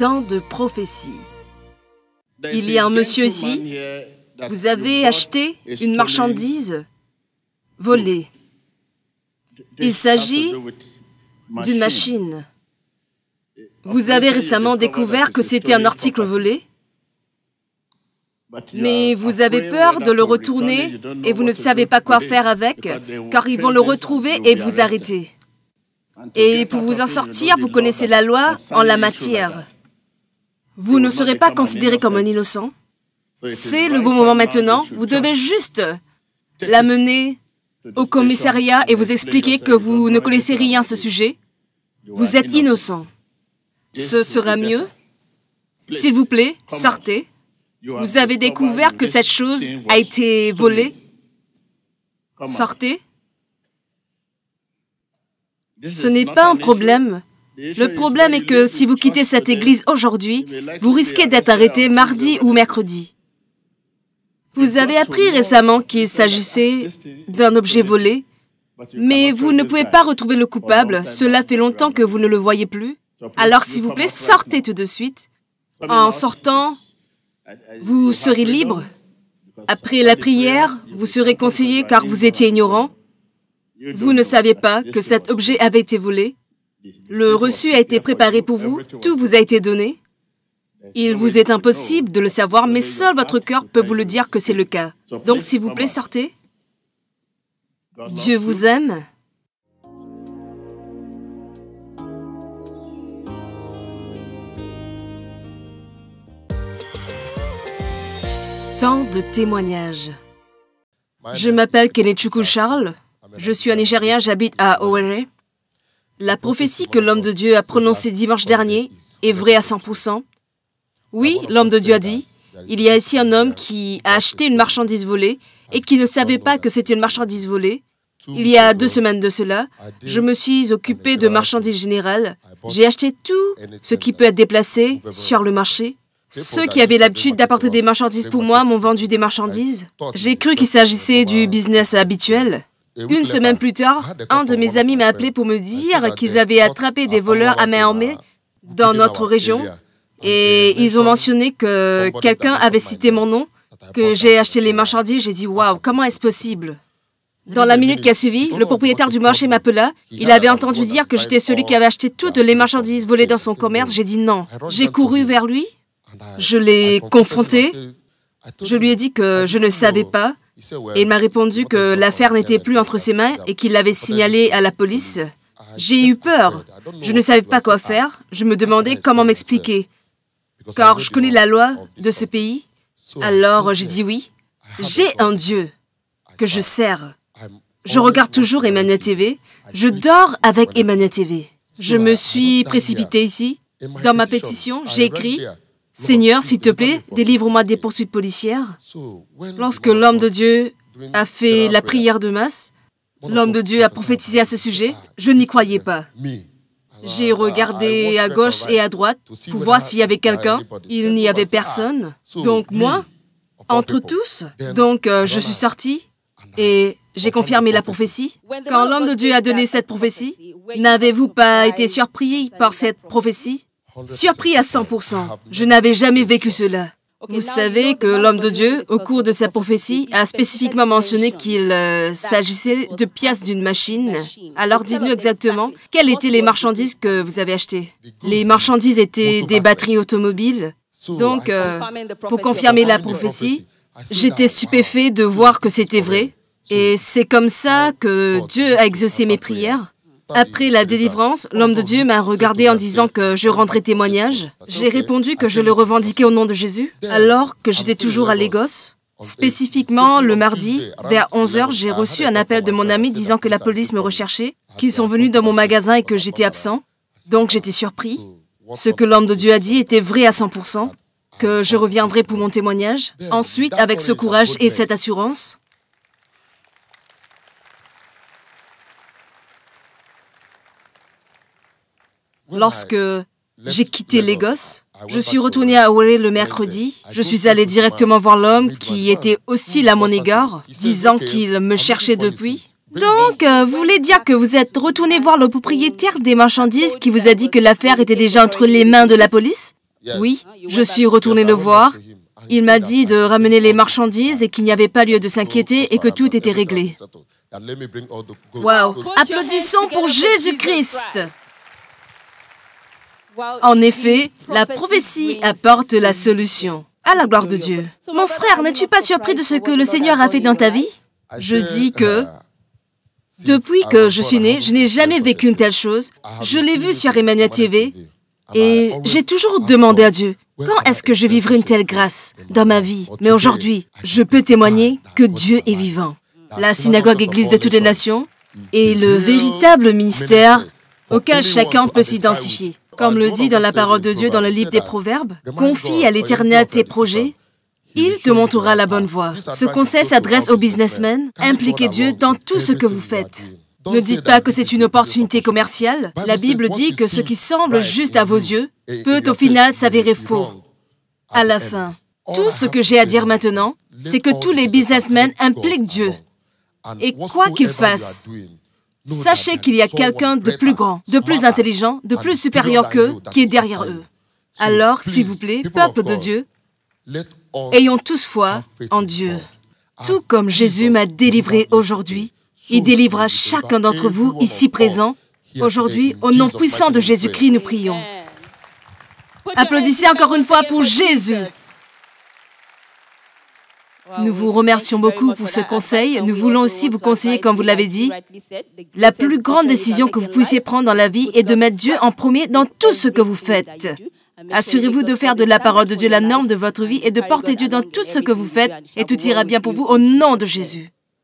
Tant de prophéties. Il y a un monsieur ici, vous avez acheté une marchandise volée. Il s'agit d'une machine. Vous avez récemment découvert que c'était un article volé, mais vous avez peur de le retourner et vous ne savez pas quoi faire avec, car ils vont le retrouver et vous arrêter. Et pour vous en sortir, vous connaissez la loi en la matière. Vous ne serez pas considéré comme un innocent. C'est le bon moment maintenant. Vous devez juste l'amener au commissariat et vous expliquer que vous ne connaissez rien à ce sujet. Vous êtes innocent. Ce sera mieux. S'il vous plaît, sortez. Vous avez découvert que cette chose a été volée. Sortez. Ce n'est pas un problème. Le problème est que si vous quittez cette église aujourd'hui, vous risquez d'être arrêté mardi ou mercredi. Vous avez appris récemment qu'il s'agissait d'un objet volé, mais vous ne pouvez pas retrouver le coupable. Cela fait longtemps que vous ne le voyez plus. Alors, s'il vous plaît, sortez tout de suite. En sortant, vous serez libre. Après la prière, vous serez conseillé car vous étiez ignorant. Vous ne saviez pas que cet objet avait été volé. Le reçu a été préparé pour vous, tout vous a été donné. Il vous est impossible de le savoir, mais seul votre cœur peut vous le dire que c'est le cas. Donc, s'il vous plaît, sortez. Dieu vous aime. Tant de témoignages. Je m'appelle Kenechukwu Charles. Je suis un Nigérien, j'habite à Owerri. La prophétie que l'homme de Dieu a prononcée dimanche dernier est vraie à 100%. Oui, l'homme de Dieu a dit, il y a ici un homme qui a acheté une marchandise volée et qui ne savait pas que c'était une marchandise volée. Il y a 2 semaines de cela, je me suis occupé de marchandises générales. J'ai acheté tout ce qui peut être déplacé sur le marché. Ceux qui avaient l'habitude d'apporter des marchandises pour moi m'ont vendu des marchandises. J'ai cru qu'il s'agissait du business habituel. 1 semaine plus tard, un de mes amis m'a appelé pour me dire qu'ils avaient attrapé des voleurs à main armée dans notre région. Et ils ont mentionné que quelqu'un avait cité mon nom, que j'ai acheté les marchandises. J'ai dit, waouh, comment est-ce possible? Dans la minute qui a suivi, le propriétaire du marché m'appela. Il avait entendu dire que j'étais celui qui avait acheté toutes les marchandises volées dans son commerce. J'ai dit non. J'ai couru vers lui. Je l'ai confronté. Je lui ai dit que je ne savais pas. Et il m'a répondu que l'affaire n'était plus entre ses mains et qu'il l'avait signalée à la police. J'ai eu peur. Je ne savais pas quoi faire. Je me demandais comment m'expliquer. Car je connais la loi de ce pays. Alors j'ai dit oui. J'ai un Dieu que je sers. Je regarde toujours Emmanuel TV. Je dors avec Emmanuel TV. Je me suis précipité ici. Dans ma pétition, j'ai écrit « Seigneur, s'il te plaît, délivre-moi des poursuites policières. » Lorsque l'homme de Dieu a fait la prière de masse, l'homme de Dieu a prophétisé à ce sujet, je n'y croyais pas. J'ai regardé à gauche et à droite pour voir s'il y avait quelqu'un. Il n'y avait personne. Donc moi, entre tous, je suis sortie et j'ai confirmé la prophétie. Quand l'homme de Dieu a donné cette prophétie, n'avez-vous pas été surpris par cette prophétie? Surpris à 100%. Je n'avais jamais vécu cela. Vous savez que l'homme de Dieu, au cours de sa prophétie, a spécifiquement mentionné qu'il s'agissait de pièces d'une machine. Alors dites-nous exactement, quelles étaient les marchandises que vous avez achetées? Les marchandises étaient des batteries automobiles. Donc, pour confirmer la prophétie, j'étais stupéfait de voir que c'était vrai. Et c'est comme ça que Dieu a exaucé mes prières. Après la délivrance, l'homme de Dieu m'a regardé en disant que je rendrais témoignage. J'ai répondu que je le revendiquais au nom de Jésus, alors que j'étais toujours à Lagos. Spécifiquement, le mardi, vers 11h, j'ai reçu un appel de mon ami disant que la police me recherchait, qu'ils sont venus dans mon magasin et que j'étais absent. Donc j'étais surpris. Ce que l'homme de Dieu a dit était vrai à 100%, que je reviendrai pour mon témoignage. Ensuite, avec ce courage et cette assurance, lorsque j'ai quitté Lagos, je suis retournée à Owerri le mercredi. Je suis allée directement voir l'homme qui était hostile à mon égard, disant qu'il me cherchait depuis. Donc, vous voulez dire que vous êtes retourné voir le propriétaire des marchandises qui vous a dit que l'affaire était déjà entre les mains de la police? Oui, je suis retourné le voir. Il m'a dit de ramener les marchandises et qu'il n'y avait pas lieu de s'inquiéter et que tout était réglé. Waouh! Applaudissons pour Jésus-Christ! En effet, la prophétie apporte la solution. À la gloire de Dieu. Mon frère, n'es-tu pas surpris de ce que le Seigneur a fait dans ta vie? Je dis que, depuis que je suis né, je n'ai jamais vécu une telle chose. Je l'ai vu sur Emmanuel TV et j'ai toujours demandé à Dieu, quand est-ce que je vivrai une telle grâce dans ma vie? Mais aujourd'hui, je peux témoigner que Dieu est vivant. La synagogue Église de toutes les nations est le véritable ministère auquel chacun peut s'identifier. Comme le dit dans la parole de Dieu dans le livre des Proverbes, « Confie à l'Éternel tes projets, il te montrera la bonne voie. » Ce conseil s'adresse aux businessmen. Impliquez Dieu dans tout ce que vous faites. Ne dites pas que c'est une opportunité commerciale. La Bible dit que ce qui semble juste à vos yeux peut au final s'avérer faux. À la fin, tout ce que j'ai à dire maintenant, c'est que tous les businessmen impliquent Dieu. Et quoi qu'ils fassent, sachez qu'il y a quelqu'un de plus grand, de plus intelligent, de plus supérieur qu'eux qui est derrière eux. Alors, s'il vous plaît, peuple de Dieu, ayons tous foi en Dieu. Tout comme Jésus m'a délivré aujourd'hui, il délivrera chacun d'entre vous ici présents. Aujourd'hui, au nom puissant de Jésus-Christ, nous prions. Applaudissez encore une fois pour Jésus. Nous vous remercions beaucoup pour ce conseil. Nous voulons aussi vous conseiller, comme vous l'avez dit, la plus grande décision que vous puissiez prendre dans la vie est de mettre Dieu en premier dans tout ce que vous faites. Assurez-vous de faire de la parole de Dieu la norme de votre vie et de porter Dieu dans tout ce que vous faites et tout ira bien pour vous au nom de Jésus.